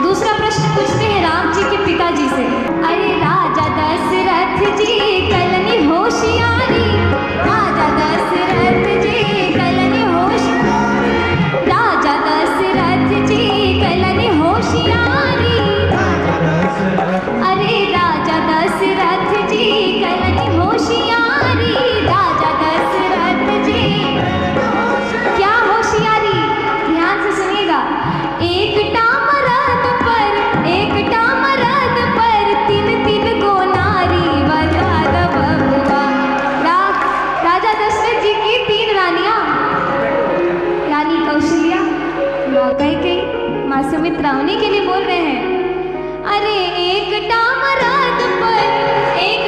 दूसरा प्रश्न पूछते हैं राम जी के पिताजी से। अरे राजा दशरथ जी कलनी होशियारी, राजा दशरथ जी कलनी होशियारी, राजा दशरथ जी कलनी होशियारी, अरे राजा दशरथ जी कलनी होशियारी, राजा दशरथ जी क्या होशियारी, ध्यान से सुनिएगा। एक टामरद पर तीन तीन गो नारी बजा द बबुआ। राजा दशरथ जी की तीन रानियां, रानी कौशल्या, माँ कैकेयी, माँ सुमित्रा, उन्हीं के लिए बोल रहे हैं। अरे एक टामरद पर एक